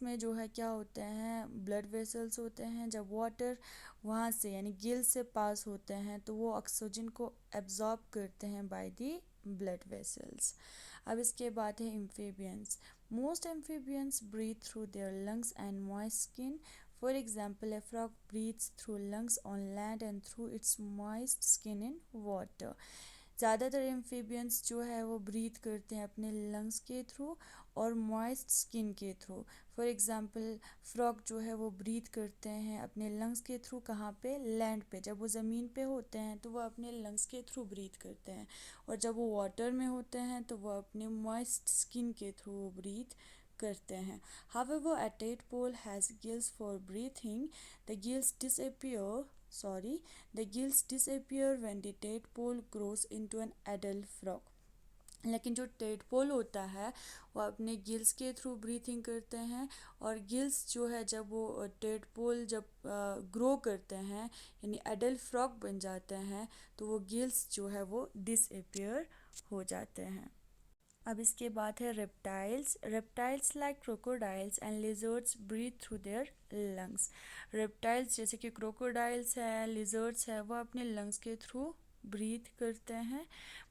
Lungs में जो है क्या होते हैं, ब्लड वेसल्स होते हैं। जब वाटर वहाँ से यानी गिल से पास होते हैं तो वो ऑक्सीजन को एब्जॉर्ब करते हैं बाय दी ब्लड वेसल्स। अब इसके बाद है amphibians. Most amphibians breathe through their lungs and moist skin. For example, a frog breathes through lungs on land and through its moist skin in water. ज़्यादातर amphibians जो है वो breathe करते हैं अपने लंग्स के थ्रू और मॉइस्ट स्किन के थ्रू। फॉर एग्ज़ाम्पल, फ्रॉग जो है वो ब्रीथ करते हैं अपने लंग्स के थ्रू, कहाँ पे, लैंड पे। जब वो ज़मीन पे होते हैं तो वो अपने लंग्स के थ्रू ब्रीथ करते हैं, और जब वो वाटर में होते हैं तो वो अपने मॉइस्ट स्किन के थ्रू वो ब्रीथ करते हैं। However, a tadpole has gills for breathing. The gills disappear sorry the gills disappear when the tadpole grows into an adult frog. लेकिन जो टेडपोल होता है वो अपने गिल्स के थ्रू ब्रीथिंग करते हैं, और गिल्स जो है जब वो टेडपोल जब ग्रो करते हैं यानी एडल्ट फ्रॉग बन जाते हैं तो वो गिल्स जो है वो डिसअपियर हो जाते हैं। अब इसके बाद है reptiles. Reptiles like crocodiles and lizards breathe through their lungs. Reptiles जैसे कि क्रोकोडाइल्स है, लिजर्ड्स है, वो अपने लंग्स के थ्रू ब्रीथ करते हैं।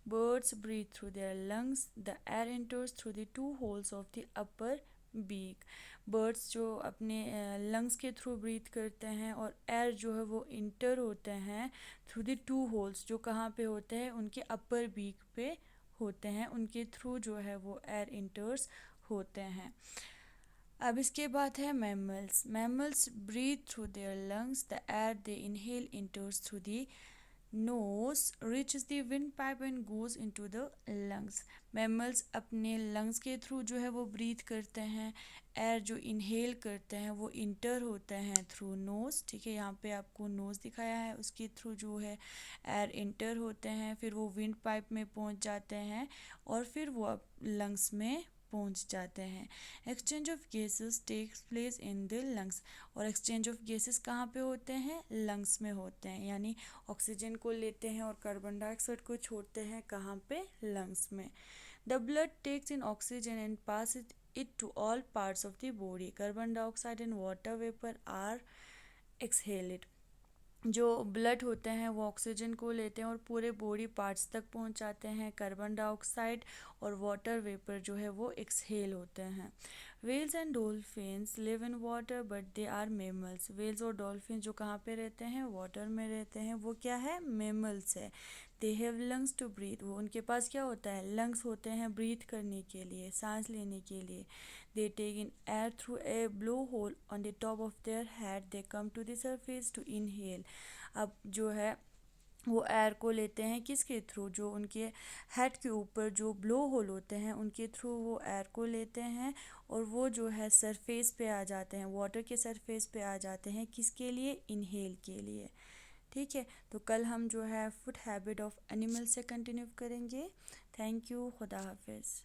Birds breathe through their lungs. The air enters through the two holes of the upper beak. Birds जो अपने लंग्स के थ्रू ब्रीथ करते हैं, और एयर जो है वो इंटर होते हैं थ्रू द टू होल्स, जो कहाँ पे होते हैं, उनके अपर बीक पे होते हैं, उनके थ्रू जो है वो एयर इंटर्स होते हैं। अब इसके बाद है mammals. Mammals breathe through their lungs. The air they inhale enters through the nose reaches the windpipe and goes into the lungs. Mammals अपने लंग्स के थ्रू जो है वो ब्रीथ करते हैं। एयर जो इनहेल करते हैं वो इंटर होते हैं थ्रू नोज़, ठीक है, यहाँ पे आपको नोज़ दिखाया है, उसके थ्रू जो है एयर इंटर होते हैं, फिर वो विंड पाइप में पहुँच जाते हैं और फिर वो लंग्स में पहुंच जाते हैं। Exchange of gases takes place in the lungs. और एक्सचेंज ऑफ गैसेस कहाँ पे होते हैं, लंग्स में होते हैं, यानी ऑक्सीजन को लेते हैं और कार्बन डाइऑक्साइड को छोड़ते हैं, कहाँ पे, लंग्स में। The blood takes in oxygen and pass it to all parts of the body. Carbon dioxide and water vapour are exhaled. जो ब्लड होते हैं वो ऑक्सीजन को लेते हैं और पूरे बॉडी पार्ट्स तक पहुंचाते हैं। कार्बन डाइऑक्साइड और वाटर वेपर जो है वो एक्सहेल होते हैं। Whales and dolphins live in water but they are mammals. Whales और डॉल्फिन जो कहाँ पे रहते हैं, वाटर में रहते हैं, वो क्या है, मेमल्स है। They have lungs to breathe. वो उनके पास क्या होता है, लंग्स होते हैं ब्रीथ करने के लिए, सांस लेने के लिए। They take in air through a blow hole on the top of their head. They come to the surface to inhale. अब जो है वो एयर को लेते हैं किसके थ्रू, जो उनके हेड के ऊपर जो ब्लो होल होते हैं उनके थ्रू वो एयर को लेते हैं, और वो जो है सरफेस पे आ जाते हैं, वाटर के सरफेस पे आ जाते हैं, किसके लिए, इनहेल के लिए। ठीक है, तो कल हम जो है फूड हैबिट ऑफ एनिमल से कंटिन्यू करेंगे। थैंक यू, खुदा हाफिज़।